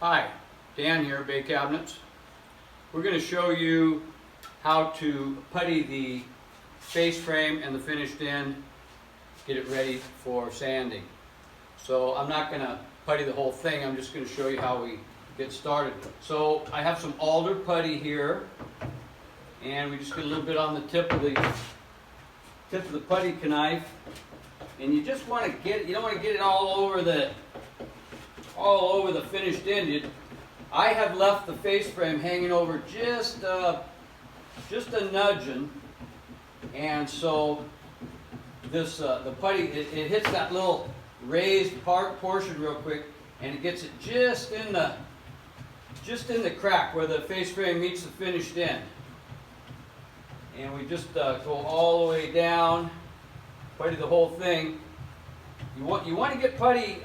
Hi, Dan here, Bay Cabinets. We're going to show you how to putty the face frame and the finished end, get it ready for sanding. So I'm not going to putty the whole thing, I'm just going to show you how we get started. So I have some alder putty here, and we just get a little bit on the tip of the putty knife, and you just want to get, you don't want to get it all over the finished end. I have left the face frame hanging over just a nudging, and so this the putty it hits that little raised portion real quick, and it gets it just in the crack where the face frame meets the finished end. And we just go all the way down, putty the whole thing. You want to get putty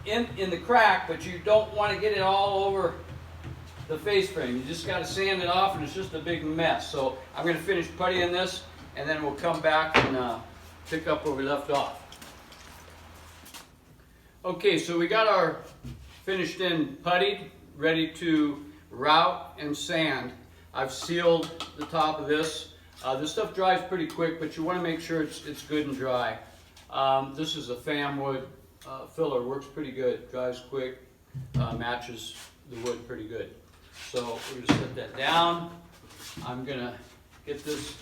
in the crack, but you don't want to get it all over the face frame. You just got to sand it off, and it's just a big mess. So I'm going to finish puttying this, and then we'll come back and pick up where we left off. Okay, so we got our finished end puttied, ready to route and sand. I've sealed the top of this. This stuff dries pretty quick, but you want to make sure it's good and dry. This is a FAM wood filler, works pretty good, dries quick, matches the wood pretty good. So we're going to set that down. I'm going to get this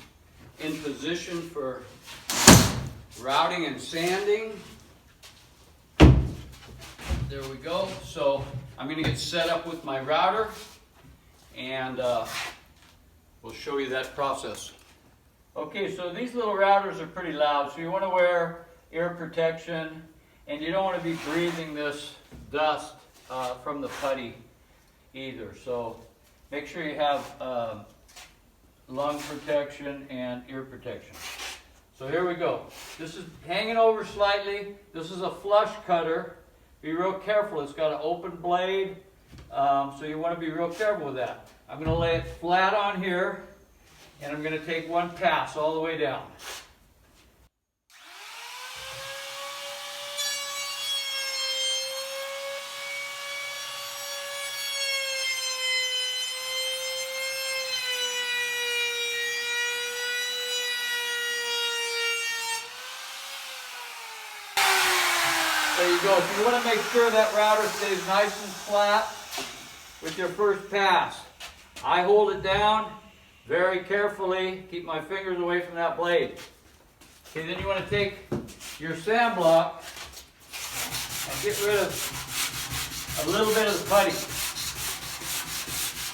in position for routing and sanding. There we go. So I'm going to get set up with my router, and we'll show you that process. Okay, so these little routers are pretty loud, so you want to wear ear protection, and you don't want to be breathing this dust from the putty either. So make sure you have lung protection and ear protection. So here we go. This is hanging over slightly. This is a flush cutter. Be real careful. It's got an open blade, so you want to be real careful with that. I'm going to lay it flat on here, and I'm going to take one pass all the way down. There you go. So you want to make sure that router stays nice and flat with your first pass. I hold it down very carefully, keep my fingers away from that blade. Okay, then you want to take your sand block and get rid of a little bit of the putty.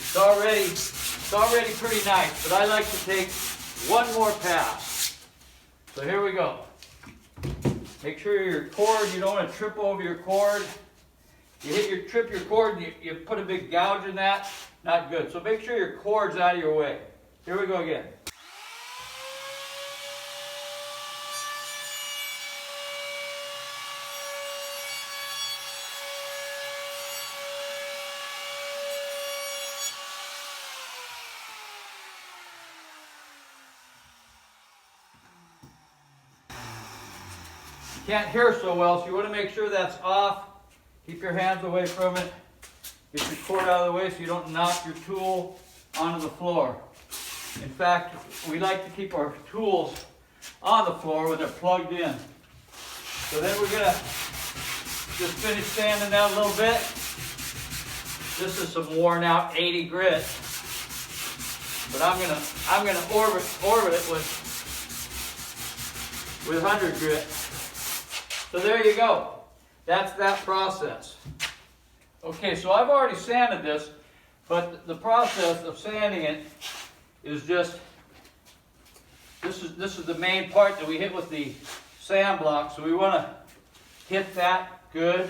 It's already pretty nice, but I like to take one more pass. So here we go. Make sure your cord, you don't want to trip over your cord. You trip your cord, and you put a big gouge in that, not good. So make sure your cord's out of your way. Here we go again. You can't hear so well, so you want to make sure that's off. Keep your hands away from it. Get your cord out of the way so you don't knock your tool onto the floor. In fact, we like to keep our tools on the floor when they're plugged in. So then we're going to just finish sanding that a little bit. This is some worn out 80 grit, but I'm gonna orbit it with 100 grit. So there you go. That's that process. Okay, so I've already sanded this, but the process of sanding it is just, this is the main part that we hit with the sand block. So we want to hit that good,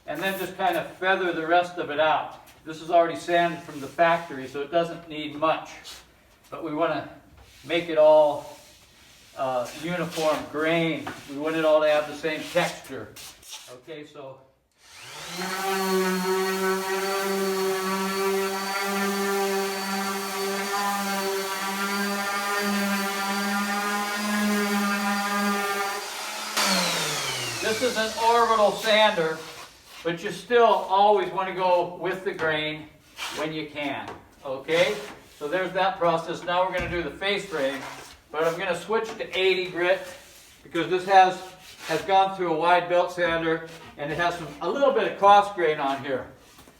and then just kind of feather the rest of it out. This is already sanded from the factory, so it doesn't need much, but we want to make it all uniform grain. We want it all to have the same texture. Okay, so this is an orbital sander. but you still always want to go with the grain when you can. Okay, so there's that process. Now we're going to do the face frame, but I'm going to switch to 80 grit because this has gone through a wide belt sander and it has a little bit of cross grain on here.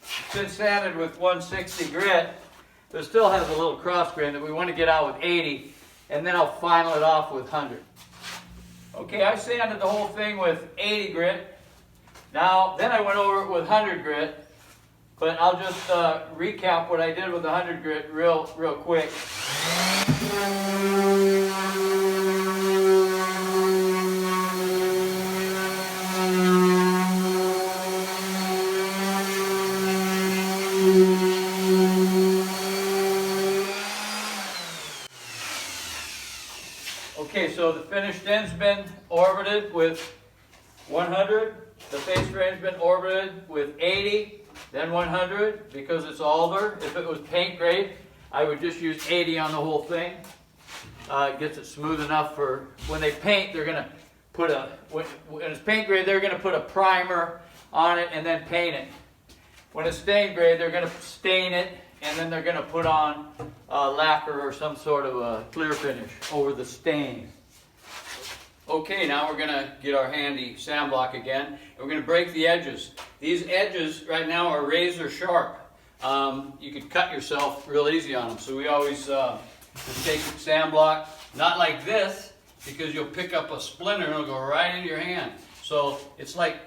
It's been sanded with 160 grit, but it still has a little cross grain that we want to get out with 80, and then I'll final it off with 100. Okay, I sanded the whole thing with 80 grit. Now, then I went over it with 100 grit, but I'll just recap what I did with the 100 grit real quick. Okay, so the finished end's been orbited with 100. The face frame's been orbited with 80, then 100 because it's alder. If it was paint grade, I would just use 80 on the whole thing. It gets it smooth enough for when they paint. They're going to put when it's paint grade, they're going to put a primer on it and then paint it. When it's stain grade, they're going to stain it and then they're going to put on lacquer or some sort of a clear finish over the stain. Okay, now we're going to get our handy sand block again, and we're going to break the edges. These edges right now are razor sharp. You could cut yourself real easy on them, so we always just take the sand block, not like this, because you'll pick up a splinter and it'll go right into your hand. So it's like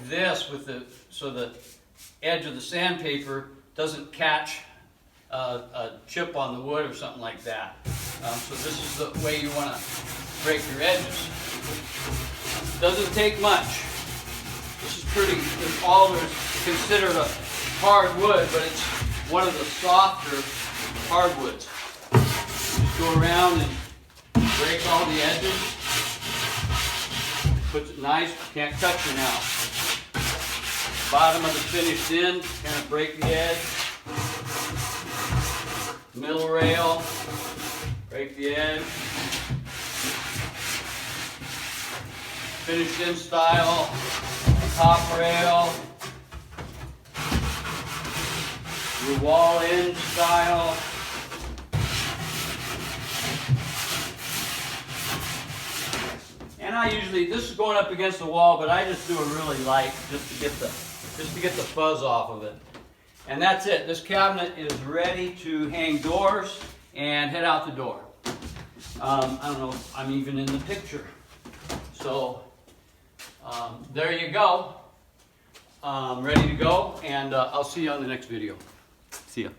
this, with so the edge of the sandpaper doesn't catch a chip on the wood or something like that. So this is the way you want to break your edges. Doesn't take much. This alder is considered a hardwood, but it's one of the softer hardwoods. Just go around and break all the edges. Puts it nice, can't cut you now. Bottom of the finished end, kind of break the edge. Middle rail, break the edge. Finished in style, top rail, your wall in style. And I usually, this is going up against the wall, but I just do it really light just to get the fuzz off of it. And that's it. This cabinet is ready to hang doors and head out the door. I don't know if I'm even in the picture. So there you go. Ready to go, and I'll see you on the next video. See ya.